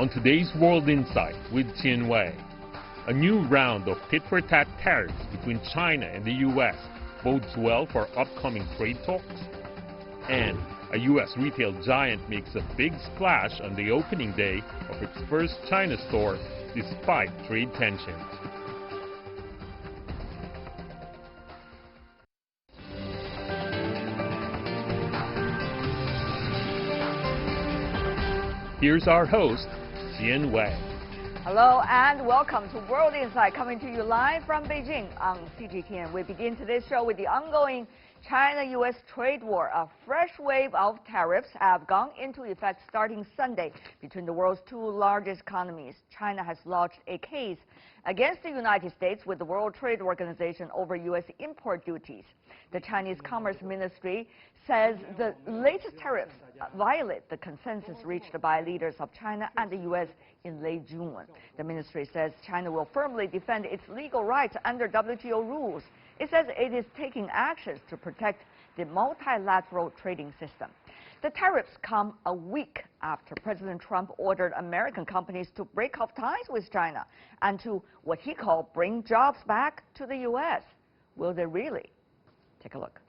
On today's World Insight with Tien Wei, a new round of tit-for-tat tariffs between China and the U.S. bodes well for upcoming trade talks, and a U.S. retail giant makes a big splash on the opening day of its first China store despite trade tensions. Here's our host, Tien Wei. Hello and welcome to World Insight, coming to you live from Beijing on CGTN. We begin today's show with the ongoing China U.S. trade war. A fresh wave of tariffs have gone into effect starting Sunday between the world's two largest economies. China has lodged a case against the United States with the World Trade Organization over U.S. import duties. The Chinese Commerce Ministry says the latest tariffs violate the consensus reached by leaders of China and the U.S. in late June. The ministry says China will firmly defend its legal rights under WTO rules. It says it is taking actions to protect the multilateral trading system. The tariffs come a week after President Trump ordered American companies to break off ties with China and to what he called bring jobs back to the U.S. Will they really? Take a look.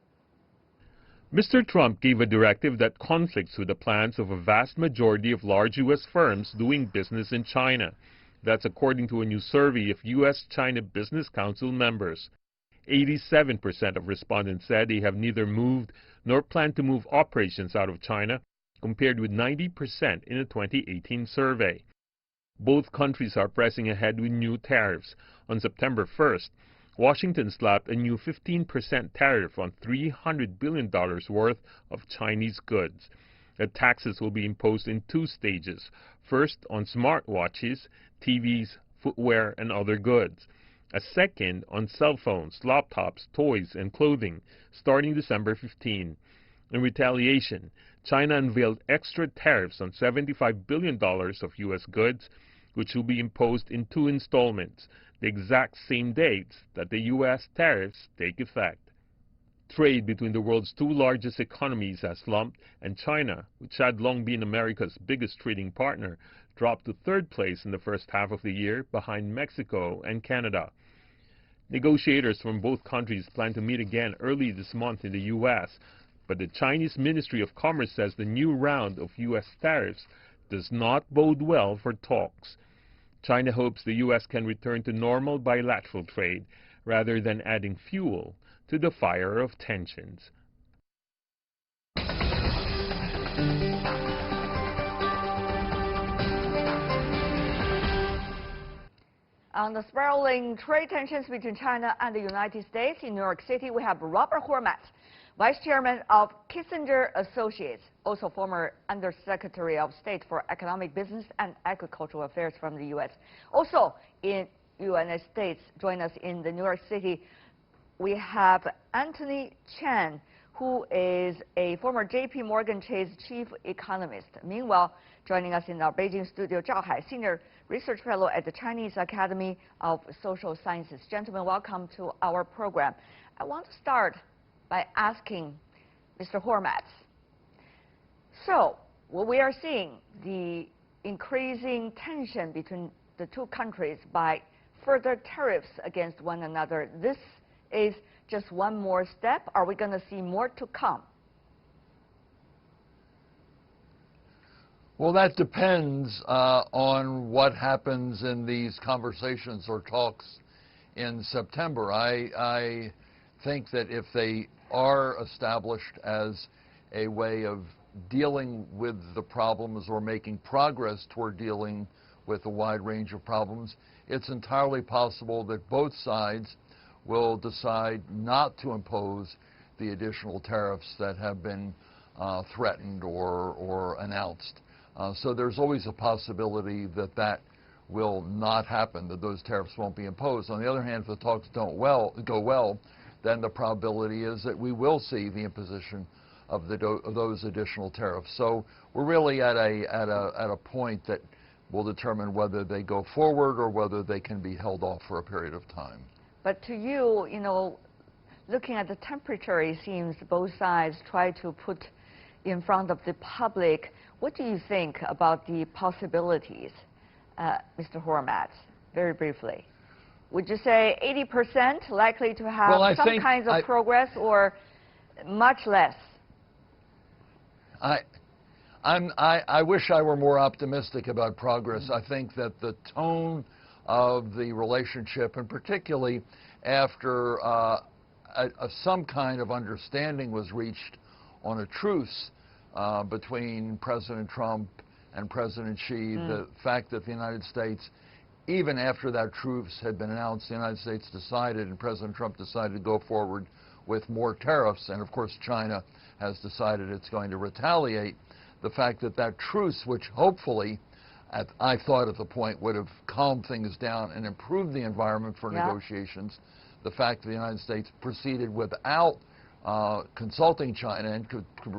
Mr. Trump gave a directive that conflicts with the plans of a vast majority of large U.S. firms doing business in China. That's according to a new survey of U.S.-China Business Council members. 87% of respondents said they have neither moved nor plan to move operations out of China, compared with 90% in a 2018 survey. Both countries are pressing ahead with new tariffs. On September 1st, Washington slapped a new 15% tariff on $300 billion worth of Chinese goods. The taxes will be imposed in two stages. First, on smartwatches, TVs, footwear, and other goods. A second, on cell phones, laptops, toys, and clothing, starting December 15. In retaliation, China unveiled extra tariffs on $75 billion of U.S. goods, which will be imposed in two installments, the exact same dates that the U.S. tariffs take effect. Trade between the world's two largest economies has slumped, and China, which had long been America's biggest trading partner, dropped to third place in the first half of the year, behind Mexico and Canada. Negotiators from both countries plan to meet again early this month in the U.S., but the Chinese Ministry of Commerce says the new round of U.S. tariffs does not bode well for talks. China hopes the U.S. can return to normal bilateral trade rather than adding fuel to the fire of tensions. On the spiraling trade tensions between China and the United States, in New York City, we have Robert Hormat, Vice Chairman of Kissinger Associates, also former Undersecretary of State for Economic Business and Agricultural Affairs from the U.S. Also in United States, join us in the New York City, we have Anthony Chen, who is a former J.P. Morgan Chase chief economist. Meanwhile, joining us in our Beijing studio, Zhao Hai, Senior Research Fellow at the Chinese Academy of Social Sciences. Gentlemen, welcome to our program. I want to start by asking Mr. Hormat. So, what we are seeing, the increasing tension between the two countries by further tariffs against one another. This is just one more step. Are we going to see more to come? Well, that depends on what happens in these conversations or talks in September. I think that if they are established as a way of dealing with the problems or making progress toward dealing with a wide range of problems, it's entirely possible that both sides will decide not to impose the additional tariffs that have been threatened or announced. So there's always a possibility that that will not happen, that those tariffs won't be imposed. On the other hand, if the talks don't go well, then the probability is that we will see the imposition of those additional tariffs. So we're really at a point that will determine whether they go forward or whether they can be held off for a period of time. But to you, looking at the temperature, it seems both sides try to put, in front of the public. What do you think about the possibilities, Mr. Hormat, very briefly? Would you say 80% likely to have some kinds of progress or much less? I wish I were more optimistic about progress. I think that the tone of the relationship, and particularly after some kind of understanding was reached on a truce between President Trump and President Xi, the fact that the United States, even after that truce had been announced, the United States decided, and President Trump decided to go forward with more tariffs, and of course China has decided it's going to retaliate. The fact that that truce, which hopefully, I thought at the point, would have calmed things down and improved the environment for negotiations, the fact that the United States proceeded without consulting China and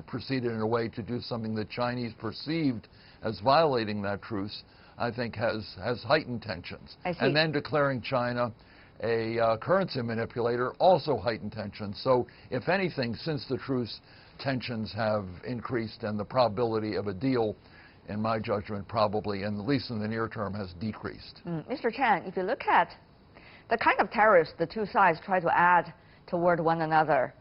proceeded in a way to do something that Chinese perceived as violating that truce, I think has heightened tensions. And then declaring China a currency manipulator also heightened tensions. So if anything, since the truce, tensions have increased, and the probability of a deal, in my judgment, probably, and at least in the near term, has decreased. Mr. Chen, if you look at the kind of tariffs the two sides try to add toward one another,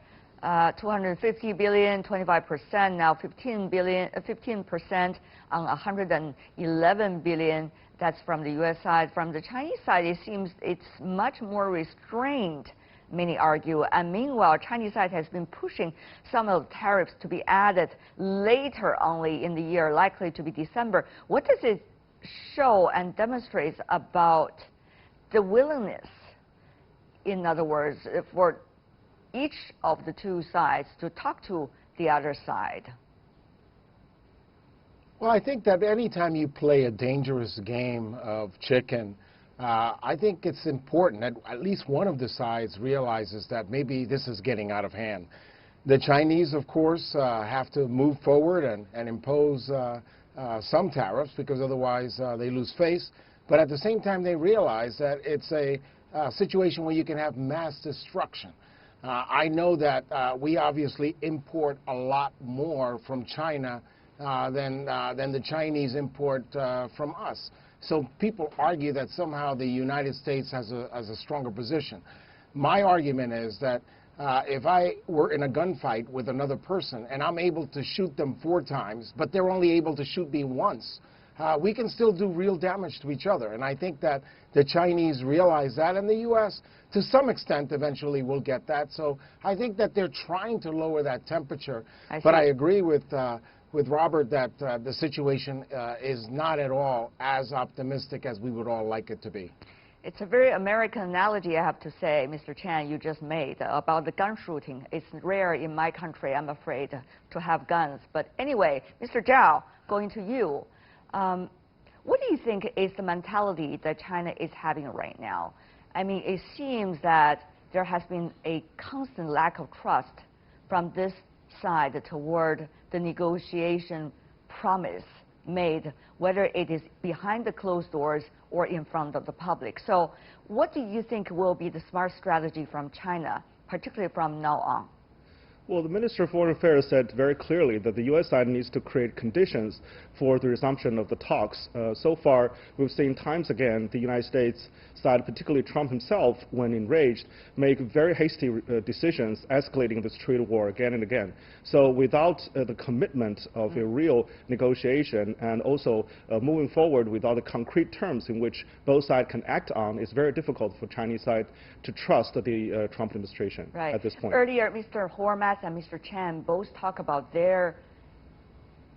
250 billion, 25%, now 15% on 111 billion. That's from the U.S. side. From the Chinese side, it seems it's much more restrained, many argue. And meanwhile, Chinese side has been pushing some of the tariffs to be added later only in the year, likely to be December. What does it show and demonstrate about the willingness, in other words, for each of the two sides to talk to the other side? Well, I think that any time you play a dangerous game of chicken, I think it's important that at least one of the sides realizes that maybe this is getting out of hand. The Chinese, of course, have to move forward and impose some tariffs, because otherwise they lose face. But at the same time, they realize that it's a situation where you can have mass destruction. I know that we obviously import a lot more from China than the Chinese import from us. So people argue that somehow the United States has a stronger position. My argument is that if I were in a gunfight with another person and I'm able to shoot them 4 times, but they're only able to shoot me once, we can still do real damage to each other. And I think that the Chinese realize that, and the U.S. to some extent eventually will get that. So I think that they're trying to lower that temperature. But I agree with Robert that the situation is not at all as optimistic as we would all like it to be. It's a very American analogy, I have to say, Mr. Chan, you just made about the gun shooting. It's rare in my country, I'm afraid, to have guns. But anyway, Mr. Zhao, going to you. What do you think is the mentality that China is having right now? I mean, it seems that there has been a constant lack of trust from this side toward the negotiation promise made, whether it is behind the closed doors or in front of the public. So what do you think will be the smart strategy from China, particularly from now on? Well, the Minister of Foreign Affairs said very clearly that the U.S. side needs to create conditions for the resumption of the talks. So far, we've seen times again the United States side, particularly Trump himself, when enraged, make very hasty decisions, escalating this trade war again and again. So without the commitment of a real negotiation, and also moving forward without the concrete terms in which both sides can act on, it's very difficult for Chinese side to trust the Trump administration at this point. Earlier, Mr. Hormat and Mr. Chan both talk about their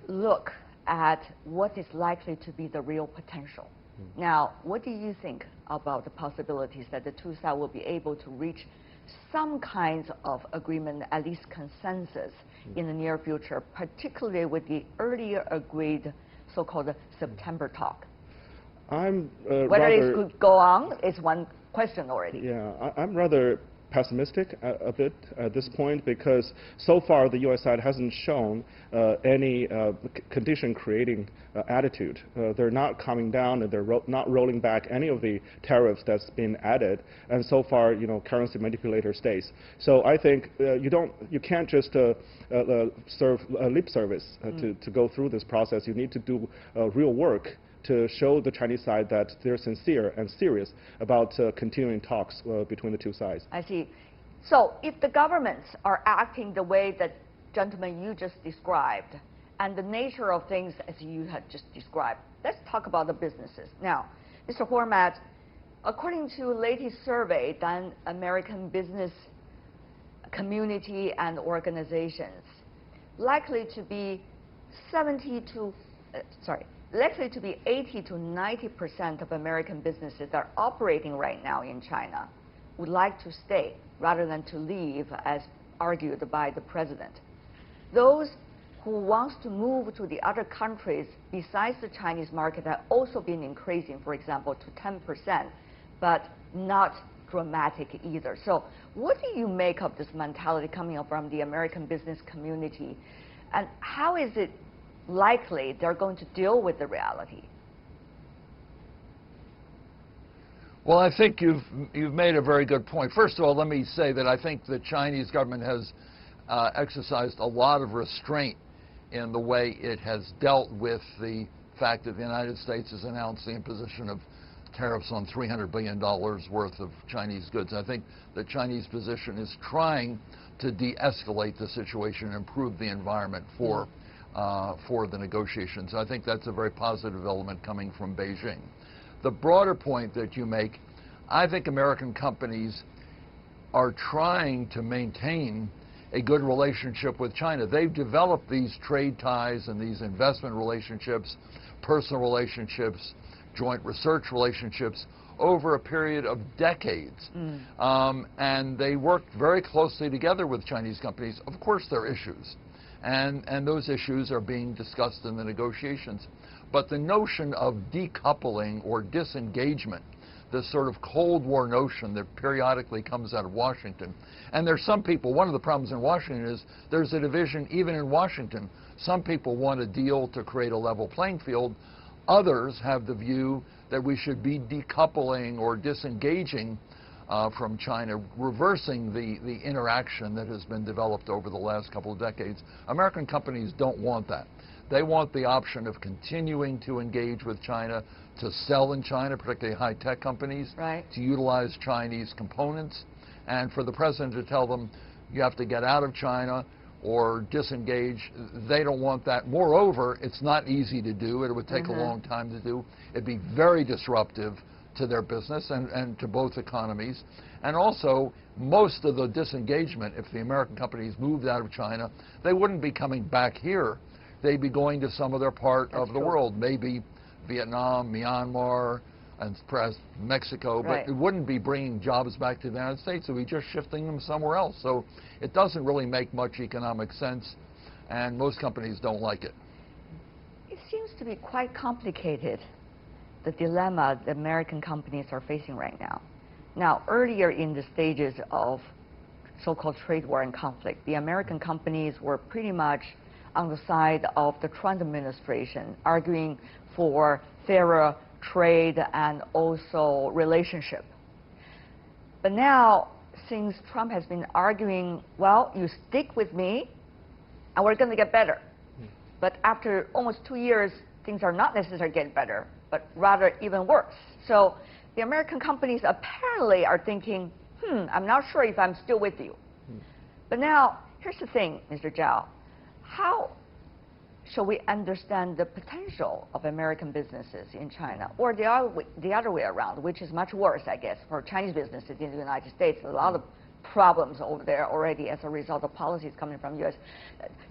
look at what is likely to be the real potential. Now, what do you think about the possibilities that the two sides will be able to reach some kinds of agreement, at least consensus, in the near future, particularly with the earlier agreed so-called September talk? I'm whether it could go on is one question already. Yeah, I'm rather pessimistic a bit at this point, because so far the U.S. side hasn't shown any condition-creating attitude. They're not coming down, and they're not rolling back any of the tariffs that's been added. And so far, currency manipulator stays. So I think you can't just serve lip service to go through this process. You need to do real work to show the Chinese side that they're sincere and serious about continuing talks between the two sides. I see. So if the governments are acting the way that, gentlemen, you just described, and the nature of things as you had just described, let's talk about the businesses. Now, Mr. Hormat, according to the latest survey done American business community and organizations, likely to be 80 to 90% of American businesses that are operating right now in China would like to stay rather than to leave, as argued by the president. Those who want to move to the other countries besides the Chinese market have also been increasing, for example, to 10%, but not dramatic either. So what do you make of this mentality coming up from the American business community, and how is it likely they're going to deal with the reality? Well, I think you've made a very good point. First of all, let me say that I think the Chinese government has exercised a lot of restraint in the way it has dealt with the fact that the United States has announced the imposition of tariffs on $300 billion worth of Chinese goods. I think the Chinese position is trying to de-escalate the situation and improve the environment for the negotiations. I think that's a very positive element coming from Beijing. The broader point that you make, I think American companies are trying to maintain a good relationship with China. They've developed these trade ties and these investment relationships, personal relationships, joint research relationships over a period of decades. And they worked very closely together with Chinese companies. Of course, there are issues. And those issues are being discussed in the negotiations. But the notion of decoupling or disengagement, this sort of Cold War notion that periodically comes out of Washington. And there's some people, one of the problems in Washington is there's a division even in Washington. Some people want a deal to create a level playing field. Others have the view that we should be decoupling or disengaging from China, reversing the interaction that has been developed over the last couple of decades. American companies don't want that. They want the option of continuing to engage with China, to sell in China, particularly high-tech companies, to utilize Chinese components, and for the president to tell them you have to get out of China or disengage. They don't want that. Moreover, it's not easy to do. It would take a long time to do. It'd be very disruptive to their business and to both economies. And also, most of the disengagement, if the American companies moved out of China, they wouldn't be coming back here. They'd be going to some other part of the world, maybe Vietnam, Myanmar, and perhaps Mexico, but it wouldn't be bringing jobs back to the United States. It would be just shifting them somewhere else. So it doesn't really make much economic sense, and most companies don't like it. It seems to be quite complicated, the dilemma the American companies are facing right now. Now, earlier in the stages of so-called trade war and conflict, the American companies were pretty much on the side of the Trump administration, arguing for fairer trade and also relationship. But now, since Trump has been arguing, well, you stick with me and we're going to get better. But after almost 2 years, things are not necessarily getting better, but rather even worse. So the American companies apparently are thinking, I'm not sure if I'm still with you. But now, here's the thing, Mr. Zhao. How shall we understand the potential of American businesses in China, or the other way around, which is much worse, I guess, for Chinese businesses in the United States? A lot of problems over there already as a result of policies coming from the U.S.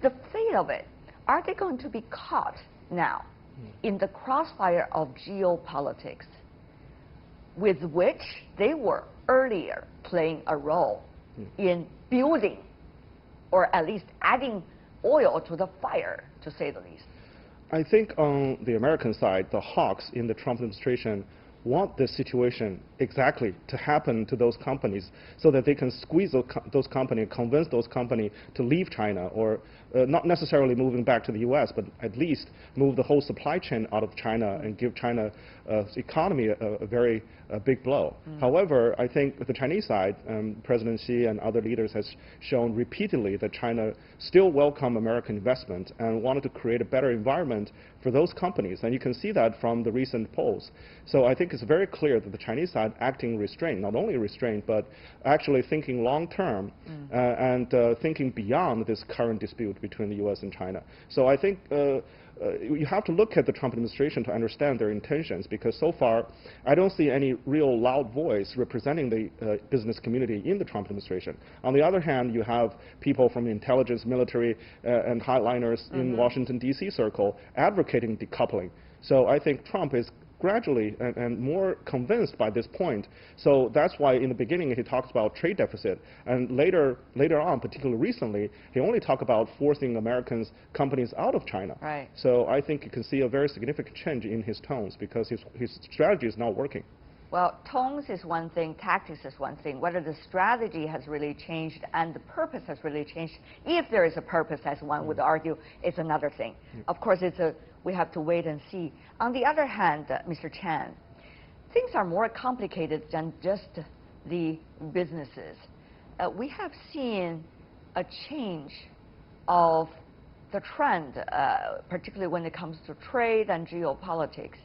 The fate of it, are they going to be caught now in the crossfire of geopolitics, with which they were earlier playing a role in building, or at least adding oil to the fire, to say the least? I think on the American side, the hawks in the Trump administration want this situation exactly to happen to those companies so that they can squeeze those companies, convince those companies to leave China, or not necessarily moving back to the U.S., but at least move the whole supply chain out of China and give China's economy a very big blow. However, I think the Chinese side, President Xi and other leaders has shown repeatedly that China still welcome American investment and wanted to create a better environment for those companies. And you can see that from the recent polls. So I think it's very clear that the Chinese side acting restrained, not only restrained, but actually thinking long term and thinking beyond this current dispute between the U.S. and China. So I think you have to look at the Trump administration to understand their intentions, because so far I don't see any real loud voice representing the business community in the Trump administration. On the other hand, you have people from the intelligence, military, and hardliners in Washington, D.C. circle advocating decoupling. So I think Trump is gradually and more convinced by this point. So that's why in the beginning he talks about trade deficit, and later on, particularly recently, he only talked about forcing Americans companies out of China. Right. So I think you can see a very significant change in his tones, because his strategy is not working. Well, tones is one thing, tactics is one thing. Whether the strategy has really changed and the purpose has really changed, if there is a purpose, as one would argue, is another thing. Of course, we have to wait and see. On the other hand, Mr. Chan, things are more complicated than just the businesses. We have seen a change of the trend, particularly when it comes to trade and geopolitics.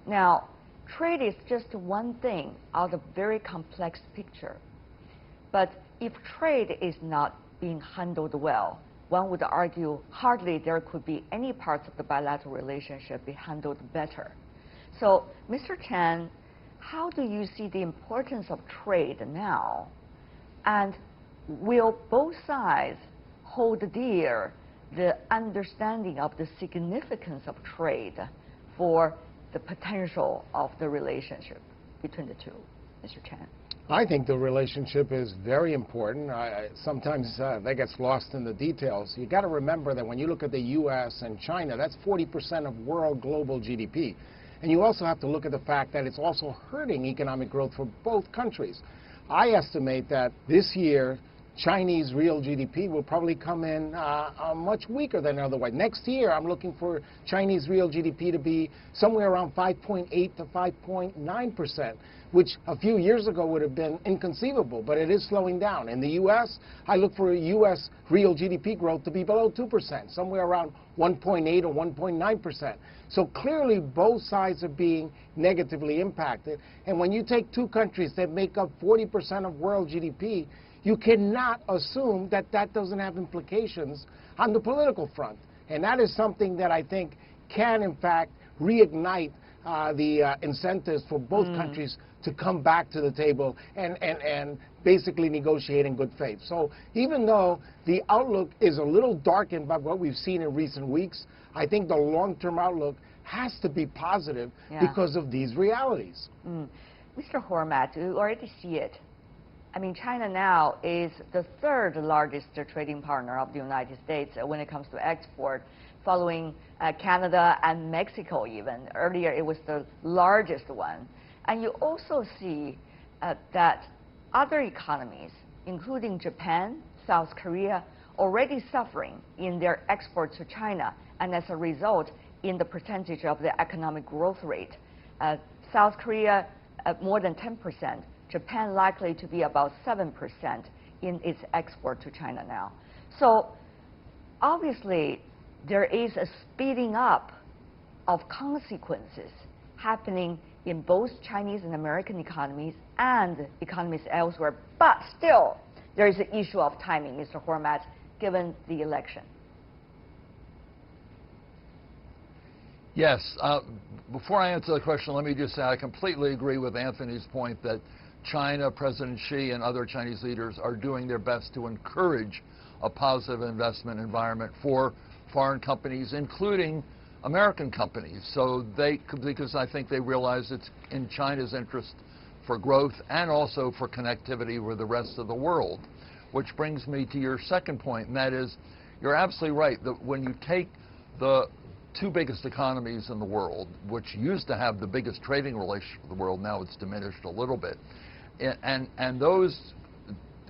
Now, trade is just one thing out of a very complex picture. But if trade is not being handled well, one would argue hardly there could be any parts of the bilateral relationship be handled better. So, Mr. Chan, how do you see the importance of trade now? And will both sides hold dear the understanding of the significance of trade for the potential of the relationship between the two, Mr. Chan? I think the relationship is very important. Sometimes that gets lost in the details. You got to remember that when you look at the U.S. and China, that's 40% of world global GDP. And you also have to look at the fact that it's also hurting economic growth for both countries. I estimate that this year, Chinese real GDP will probably come in much weaker than otherwise. Next year, I'm looking for Chinese real GDP to be somewhere around 5.8 to 5.9%, which a few years ago would have been inconceivable, but it is slowing down. In the U.S., I look for U.S. real GDP growth to be below 2%, somewhere around 1.8 or 1.9%. So clearly, both sides are being negatively impacted. And when you take two countries that make up 40% of world GDP, you cannot assume that that doesn't have implications on the political front. And that is something that I think can, in fact, reignite the incentives for both countries to come back to the table and basically negotiate in good faith. So even though the outlook is a little darkened by what we've seen in recent weeks, I think the long-term outlook has to be positive because of these realities. Mr. Hormat, you already see it. I mean, China now is the third largest trading partner of the United States when it comes to export, following Canada and Mexico even. Earlier, it was the largest one. And you also see that other economies, including Japan, South Korea, already suffering in their exports to China, and as a result, in the percentage of the economic growth rate. South Korea, more than 10%. Japan likely to be about 7% in its export to China now. So obviously, there is a speeding up of consequences happening in both Chinese and American economies and economies elsewhere. But still, there is an issue of timing, Mr. Hormat, given the election. Yes. Before I answer the question, let me just say I completely agree with Anthony's point that China, President Xi, and other Chinese leaders are doing their best to encourage a positive investment environment for foreign companies, including American companies. So because I think they realize it's in China's interest for growth and also for connectivity with the rest of the world. Which brings me to your second point, and that is, you're absolutely right that when you take the two biggest economies in the world, which used to have the biggest trading relationship with the world, now it's diminished a little bit. And those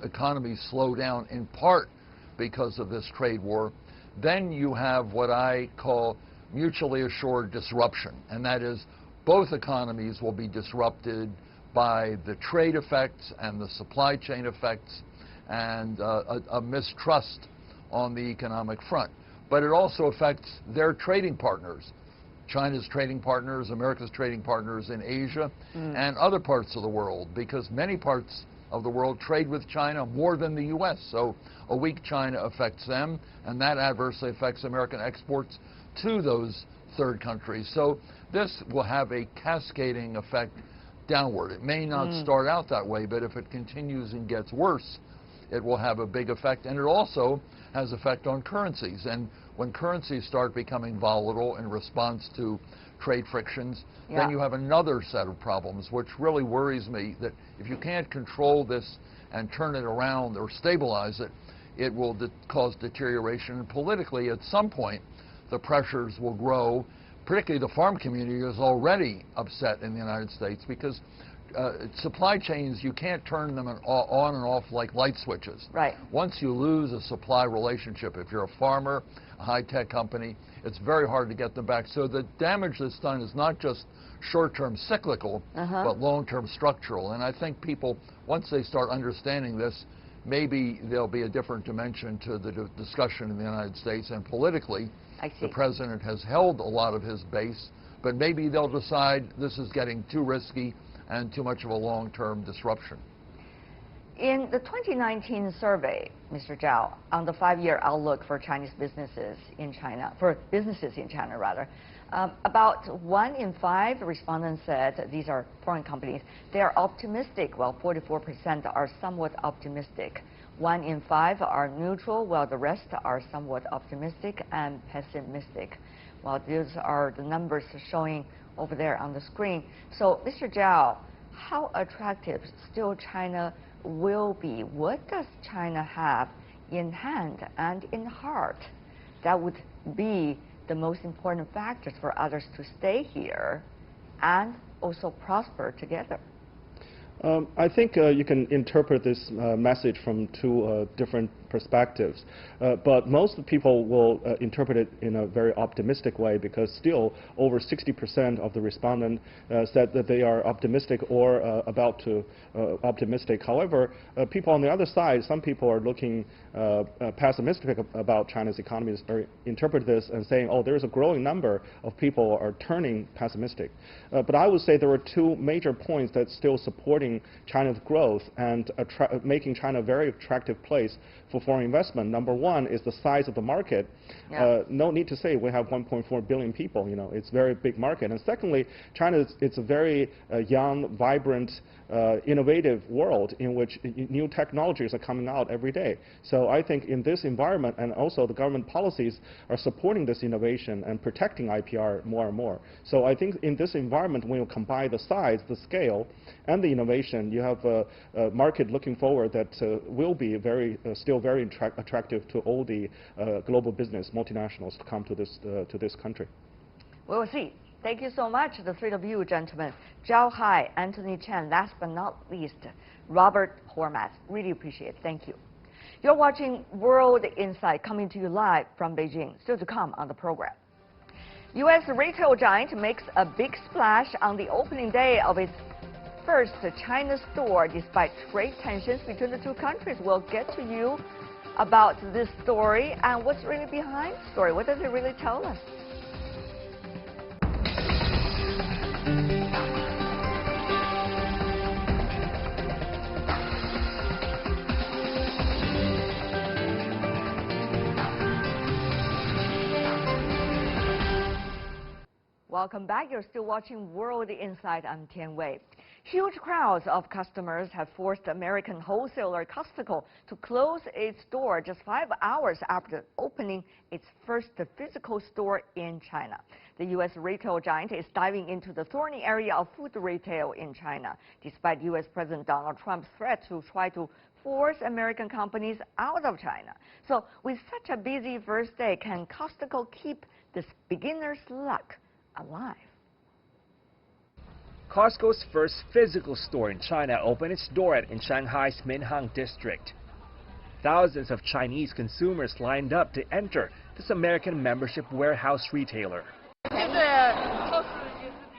economies slow down in part because of this trade war. Then you have what I call mutually assured disruption, and that is both economies will be disrupted by the trade effects and the supply chain effects and a mistrust on the economic front. But it also affects their trading partners, China's trading partners, America's trading partners in Asia and other parts of the world, because many parts of the world trade with China more than the U.S. So a weak China affects them, and that adversely affects American exports to those third countries. So this will have a cascading effect downward. It may not start out that way, but if it continues and gets worse, it will have a big effect. And it also has effect on currencies. And when currencies start becoming volatile in response to trade frictions, then you have another set of problems, which really worries me, that if you can't control this and turn it around or stabilize it, it will cause deterioration. And politically, at some point, the pressures will grow. Particularly the farm community is already upset in the United States because supply chains, you can't turn them on and off like light switches. Right. Once you lose a supply relationship, if you're a farmer, a high-tech company, it's very hard to get them back. So the damage that's done is not just short-term cyclical, but long-term structural. And I think people, once they start understanding this, maybe there'll be a different dimension to the discussion in the United States. And politically, the president has held a lot of his base, but maybe they'll decide this is getting too risky and too much of a long-term disruption. In the 2019 survey, Mr. Zhao, on the 5-year outlook for Chinese businesses in China, about 1 in 5 respondents said, these are foreign companies, they are optimistic, while 44% are somewhat optimistic. 1 in 5 are neutral, while the rest are somewhat optimistic and pessimistic. Well, these are the numbers showing over there on the screen. So, Mr. Zhao, how attractive still China will be? What does China have in hand and in heart that would be the most important factors for others to stay here and also prosper together? I think you can interpret this message from two different perspectives. But most people will interpret it in a very optimistic way, because still over 60% of the respondents said that they are optimistic or about to optimistic. However, people on the other side, some people are looking pessimistic about China's economy, or interpret this and saying, oh, there's a growing number of people are turning pessimistic. But I would say there are two major points that's still supporting China's growth and making China a very attractive place for foreign investment. Number one is the size of the market. No need to say we have 1.4 billion people. You know, it's a very big market. And secondly, China it's a very young, vibrant, innovative world in which new technologies are coming out every day. So I think in this environment, and also the government policies are supporting this innovation and protecting IPR more and more. So I think in this environment, when you combine the size, the scale, and the innovation, you have a market looking forward that will be still very attractive to all the global business multinationals to come to this country. We will see. Thank you so much, the three of you gentlemen. Zhao Hai, Anthony Chen, last but not least, Robert Hormats. Really appreciate it. Thank you. You're watching World Insight, coming to you live from Beijing. Still to come on the program. U.S. retail giant makes a big splash on the opening day of its first China store despite trade tensions between the two countries. We'll get to you about this story and what's really behind the story. What does it really tell us? Welcome back. You're still watching World Insight. I'm Tian Wei. Huge crowds of customers have forced American wholesaler Costco to close its door just 5 hours after opening its first physical store in China. The U.S. retail giant is diving into the thorny area of food retail in China, despite U.S. President Donald Trump's threat to try to force American companies out of China. So with such a busy first day, can Costco keep this beginner's luck alive? Costco's first physical store in China opened its door in Shanghai's Minhang district. Thousands of Chinese consumers lined up to enter this American membership warehouse retailer.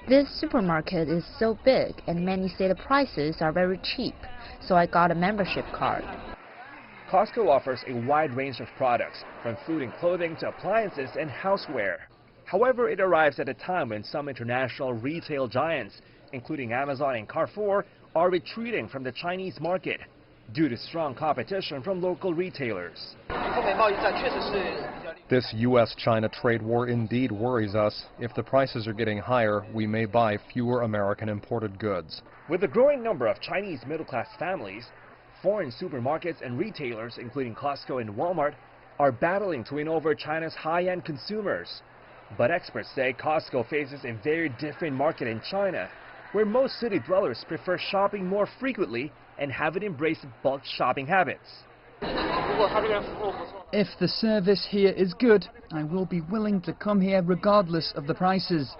This supermarket is so big and many say the prices are very cheap, so I got a membership card. Costco offers a wide range of products, from food and clothing to appliances and houseware. However, it arrives at a time when some international retail giants, including Amazon and Carrefour, are retreating from the Chinese market due to strong competition from local retailers. This U.S.-China trade war indeed worries us. If the prices are getting higher, we may buy fewer American imported goods. With a growing number of Chinese middle-class families, foreign supermarkets and retailers, including Costco and Walmart, are battling to win over China's high-end consumers. But experts say Costco faces a very different market in China, where most city dwellers prefer shopping more frequently and haven't embraced bulk shopping habits. If the service here is good, I will be willing to come here regardless of the prices.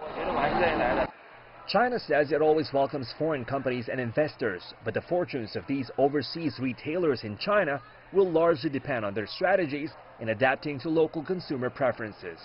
China says it always welcomes foreign companies and investors, but the fortunes of these overseas retailers in China will largely depend on their strategies in adapting to local consumer preferences.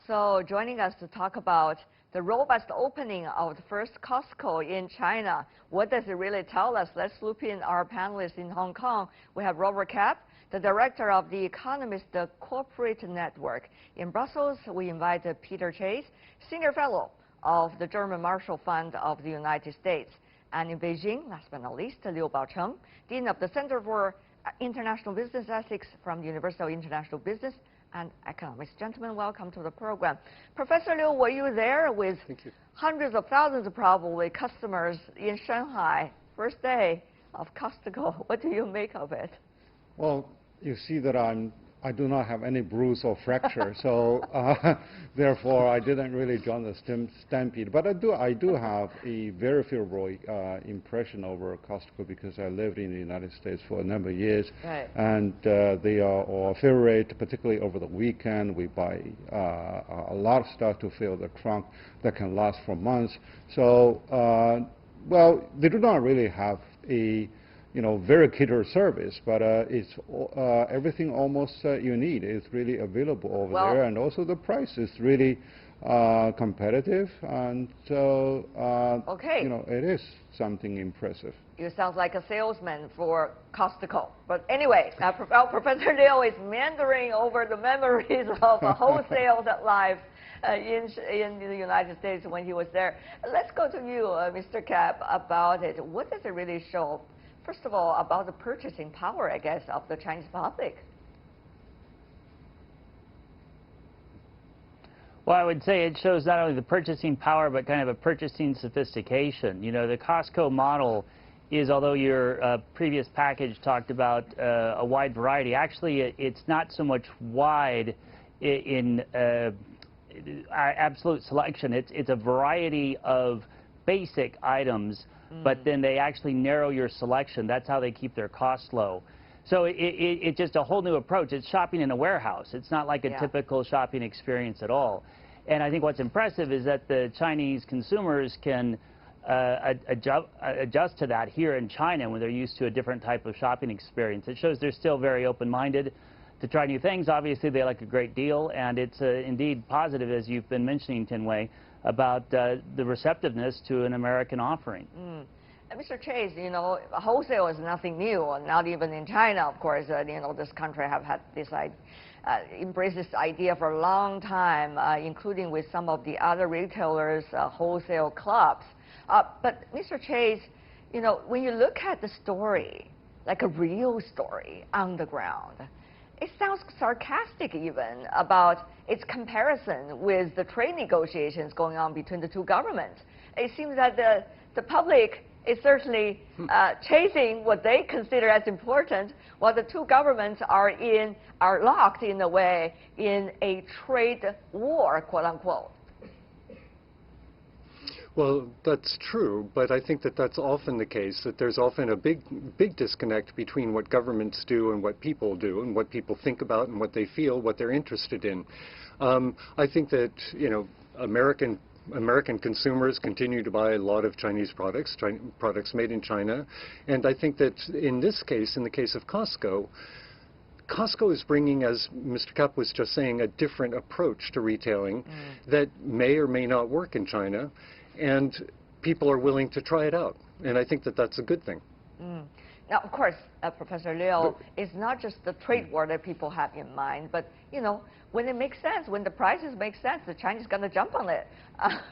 So joining us to talk about the robust opening of the first Costco in China. What does it really tell us? Let's loop in our panelists in Hong Kong. We have Robert Kapp, the director of the Economist Corporate Network. In Brussels, we invite Peter Chase, senior fellow of the German Marshall Fund of the United States. And in Beijing, last but not least, Liu Baocheng, dean of the Center for International Business Ethics from the University of International Business and Economics. Gentlemen, welcome to the program. Professor Liu, were you there with hundreds of thousands of probably customers in Shanghai, first day of Costco? What do you make of it? Well, you see that I do not have any bruise or fracture, so therefore I didn't really join the stampede. But I do have a very favorable impression over Costco because I lived in the United States for a number of years, right. And they are our favorite, particularly over the weekend. We buy a lot of stuff to fill the trunk that can last for months. So, well, they do not really have a very catered service, but it's everything almost you need is really available over there, and also the price is really competitive, and so it is something impressive. You sound like a salesman for Costco. But anyway, Professor Liu is meandering over the memories of a wholesale life in the United States when he was there. Let's go to you, Mr. Kapp, about it. What does it really show? First of all, about the purchasing power, I guess, of the Chinese public. Well, I would say it shows not only the purchasing power, but kind of a purchasing sophistication. You know, the Costco model is, although your previous package talked about a wide variety, actually it's not so much wide in absolute selection. It's a variety of basic items, but then they actually narrow your selection. That's how they keep their costs low. So it's just a whole new approach. It's shopping in a warehouse. It's not like a typical shopping experience at all. And I think what's impressive is that the Chinese consumers can adjust to that here in China when they're used to a different type of shopping experience. It shows they're still very open-minded to try new things. Obviously, they like a great deal, and it's indeed positive, as you've been mentioning, Tin-Wei, about the receptiveness to an American offering. Mr. Chase, wholesale is nothing new, not even in China, of course. This country have had this embraced this idea for a long time, including with some of the other retailers, wholesale clubs. But Mr. Chase, when you look at the story like a real story on the ground. It sounds sarcastic even about its comparison with the trade negotiations going on between the two governments. It seems that the public is certainly chasing what they consider as important, while the two governments are locked in a way in a trade war, quote unquote. Well, that's true, but I think that that's often the case, that there's often a big disconnect between what governments do and what people do, and what people think about and what they feel, what they're interested in. I think that, you know, American consumers continue to buy a lot of Chinese products, products made in China, and I think that in this case, in the case of Costco, Costco is bringing, as Mr. Kapp was just saying, a different approach to retailing that may or may not work in China, and people are willing to try it out, and I think that that's a good thing. Now, of course, Professor Liu, it's not just the trade war that people have in mind, but, you know, when it makes sense, when the prices make sense, the Chinese going to jump on it.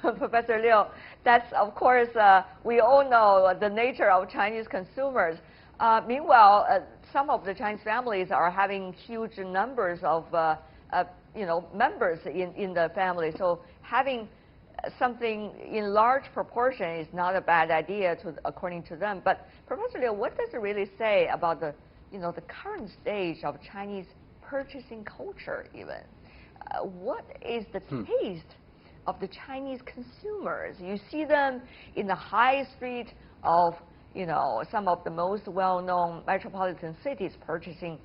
Professor Liu, that's, of course, we all know the nature of Chinese consumers. Meanwhile, some of the Chinese families are having huge numbers of, you know, members in the family. So having something in large proportion is not a bad idea, according to them. But Professor Liu, what does it really say about the, you know, the current stage of Chinese purchasing culture even? What is the taste of the Chinese consumers? You see them in the high street of, you know, some of the most well-known metropolitan cities purchasing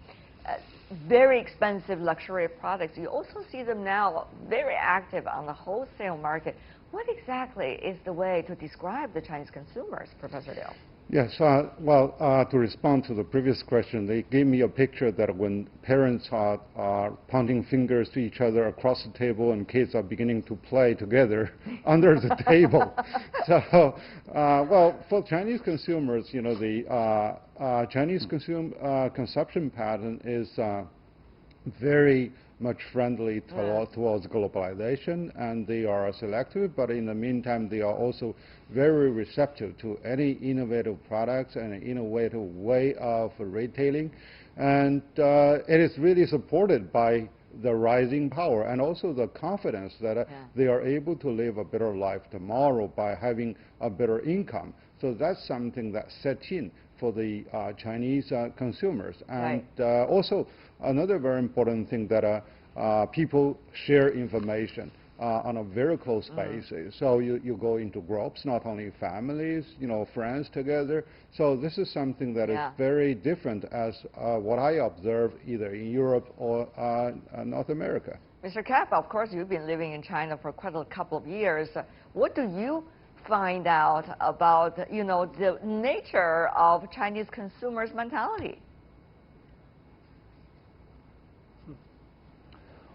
very expensive luxury products. You also see them now very active on the wholesale market. What exactly is the way to describe the Chinese consumers, Professor Liu? Yes, well, to respond to the previous question, they gave me a picture that when parents are pointing fingers to each other across the table and kids are beginning to play together under the table. So, well, for Chinese consumers, you know, the Chinese consumption pattern is very much friendly towards globalization, and they are selective, but in the meantime they are also very receptive to any innovative products and an innovative way of retailing, and it is really supported by the rising power and also the confidence that they are able to live a better life tomorrow by having a better income. So that's something that sets in for the Chinese consumers. And also another very important thing that people share information on a very close basis. So you go into groups, not only families, you know, friends together. So this is something that is very different as what I observe either in Europe or North America. Mr. Kapp, of course, you've been living in China for quite a couple of years. What do you find out about, you know, the nature of Chinese consumers' mentality?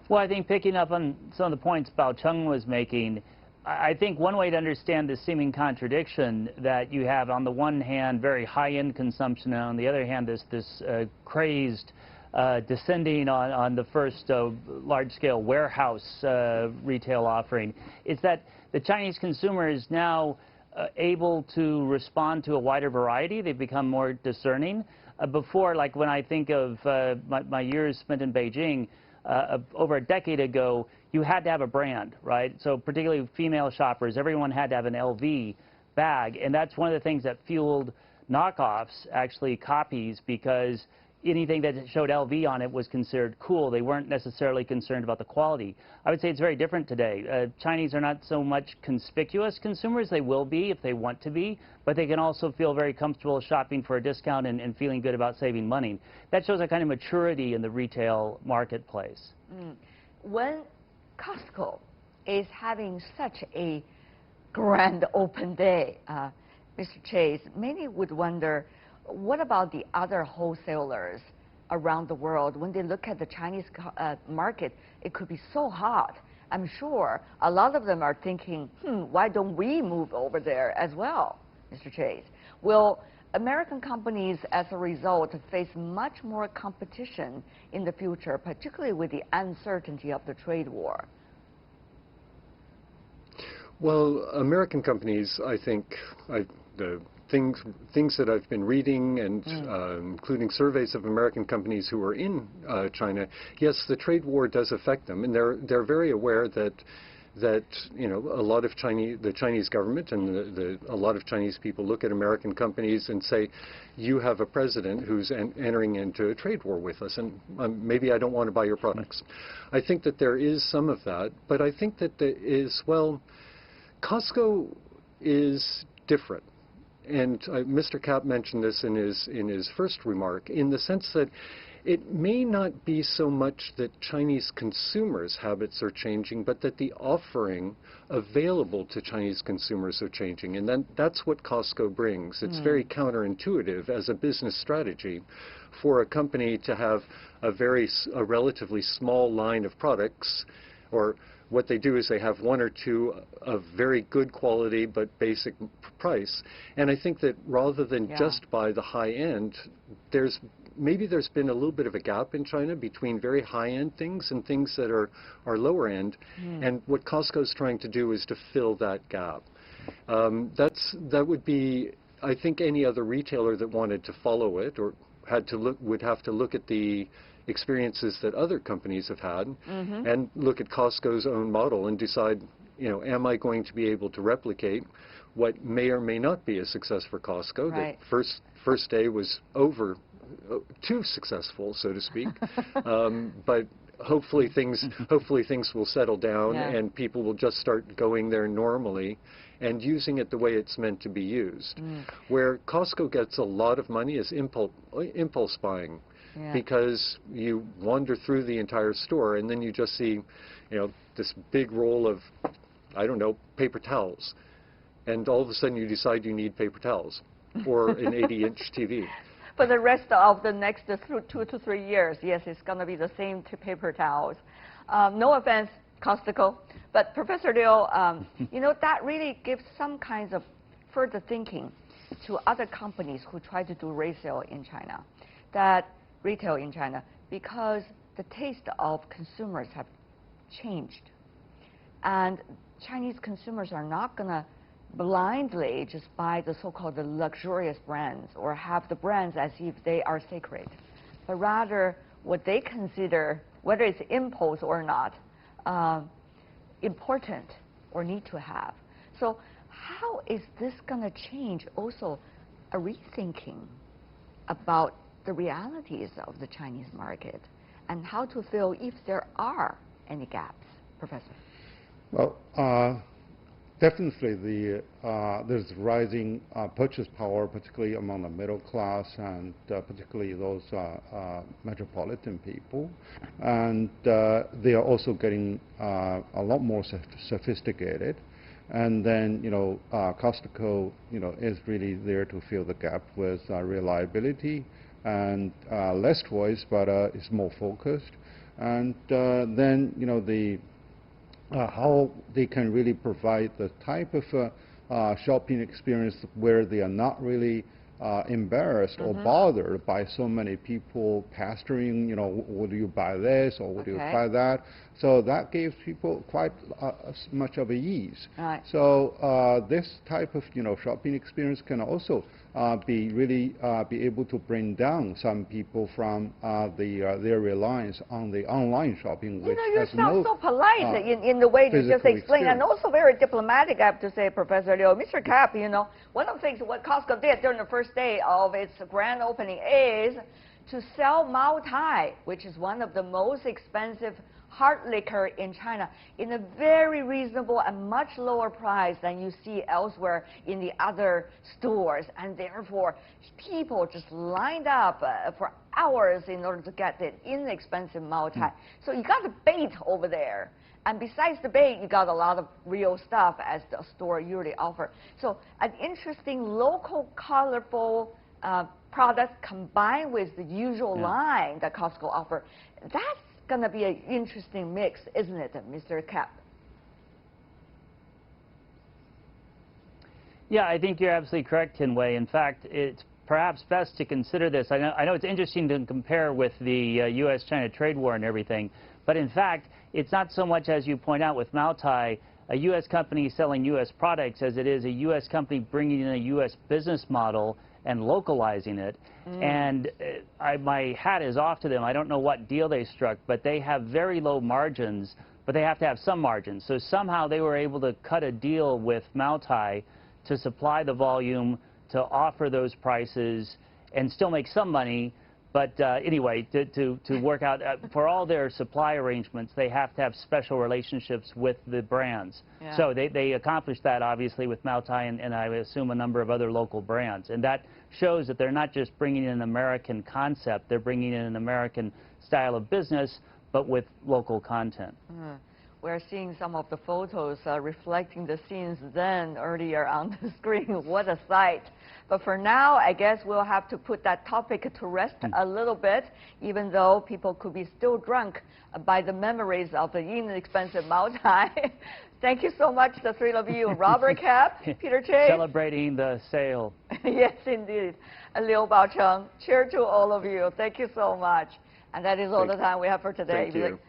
Well, I think picking up on some of the points Bao Cheng was making, I think one way to understand the seeming contradiction that you have on the one hand very high-end consumption, and on the other hand this crazed descending on the first large-scale warehouse retail offering, is that the Chinese consumer is now able to respond to a wider variety. They've become more discerning. Before, like when I think of my years spent in Beijing, over a decade ago, you had to have a brand, right? So particularly female shoppers, everyone had to have an LV bag, and that's one of the things that fueled knockoffs, actually copies, because anything that showed LV on it was considered cool. They weren't necessarily concerned about the quality. I would say it's very different today. Chinese are not so much conspicuous consumers. They will be if they want to be, but they can also feel very comfortable shopping for a discount and feeling good about saving money. That shows a kind of maturity in the retail marketplace. When Costco is having such a grand open day, Mr. Chase, many would wonder, what about the other wholesalers around the world? When they look at the Chinese market, it could be so hot. I'm sure a lot of them are thinking, why don't we move over there as well, Mr. Chase? Will American companies, as a result, face much more competition in the future, particularly with the uncertainty of the trade war? Well, American companies, I think, the things that I've been reading, and including surveys of American companies who are in China, yes, the trade war does affect them, and they're very aware that a lot of the Chinese government and a lot of Chinese people look at American companies and say, you have a president who's entering into a trade war with us, and maybe I don't want to buy your products. I think that there is some of that, but I think that there is, well, Costco is different. And Mr. Kapp mentioned this in his first remark, in the sense that it may not be so much that Chinese consumers' habits are changing, but that the offering available to Chinese consumers are changing. And then that's what Costco brings. It's very counterintuitive as a business strategy for a company to have a relatively small line of products, or what they do is they have one or two of very good quality but basic price. And I think that rather than just buy the high end, maybe there's been a little bit of a gap in China between very high-end things and things that are lower end. And what Costco's trying to do is to fill that gap. That would be, I think, any other retailer that wanted to follow it or would have to look at the experiences that other companies have had and look at Costco's own model and decide, am I going to be able to replicate what may or may not be a success for Costco? Right. The first day was too successful, so to speak, but hopefully things will settle down and people will just start going there normally and using it the way it's meant to be used. Where Costco gets a lot of money is impulse buying. Because you wander through the entire store and then you just see, this big roll of, I don't know, paper towels. And all of a sudden you decide you need paper towels or an 80-inch TV. For the rest of the next 2 to 3 years, yes, it's going to be the same paper towels. No offense, Costco, but Professor Liu, that really gives some kinds of further thinking to other companies who try to do retail in China. Retail in China, because the taste of consumers have changed. And Chinese consumers are not going to blindly just buy the so-called luxurious brands or have the brands as if they are sacred, but rather what they consider, whether it's impulse or not, important or need to have. So how is this going to change also a rethinking about the realities of the Chinese market and how to fill if there are any gaps, Professor? Well, definitely there's rising purchase power, particularly among the middle class and particularly those metropolitan people. And they are also getting a lot more sophisticated. And then, Costco, is really there to fill the gap with reliability and less choice, but it's more focused. And then, how they can really provide the type of shopping experience where they are not really embarrassed or bothered by so many people pestering, would you buy this or would you buy that? So that gives people quite much of a ease. Right. So this type of shopping experience can also be able to bring down some people from their reliance on the online shopping, which you sound so polite in the way you just explained, and also very diplomatic, I have to say, Professor Liu. Mr. Kapp, one of the things what Costco did during the first day of its grand opening is to sell Mao Tai, which is one of the most expensive hard liquor in China, in a very reasonable and much lower price than you see elsewhere in the other stores. And therefore, people just lined up for hours in order to get the inexpensive Mao Tai. So you got the bait over there. And besides the bait, you got a lot of real stuff as the store usually offers. So an interesting local, colorful product combined with the usual line that Costco offers. That's going to be an interesting mix, isn't it, Mr. Kapp? Yeah, I think you're absolutely correct, Tin-Wei. In fact, it's perhaps best to consider this. I know it's interesting to compare with the U.S.-China trade war and everything, but in fact, it's not so much as you point out with Mao Tai. a U.S. company selling U.S. products as it is a U.S. company bringing in a U.S. business model and localizing it. And my hat is off to them. I don't know what deal they struck, but they have very low margins, but they have to have some margins. So somehow they were able to cut a deal with Moutai to supply the volume, to offer those prices, and still make some money. But anyway, to work out, for all their supply arrangements, they have to have special relationships with the brands. Yeah. So they accomplished that, obviously, with Moutai and I assume a number of other local brands. And that shows that they're not just bringing in an American concept, they're bringing in an American style of business, but with local content. We're seeing some of the photos reflecting the scenes then earlier on the screen. What a sight. But for now, I guess we'll have to put that topic to rest a little bit, even though people could be still drunk by the memories of the inexpensive Moutai. Thank you so much, the three of you. Robert Cap, Peter Chase. Celebrating the sale. Yes, indeed. Liu Baocheng. Cheer to all of you. Thank you so much. And that is all the time we have for today. Thank you.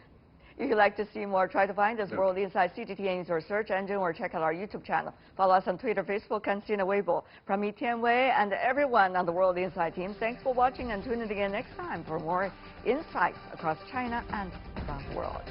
If you'd like to see more, try to find us World Insight CGTN in your search engine or check out our YouTube channel. Follow us on Twitter, Facebook, and Sina Weibo. From me, Tian Wei, and everyone on the World Insight team, thanks for watching and tune in again next time for more insights across China and around the world.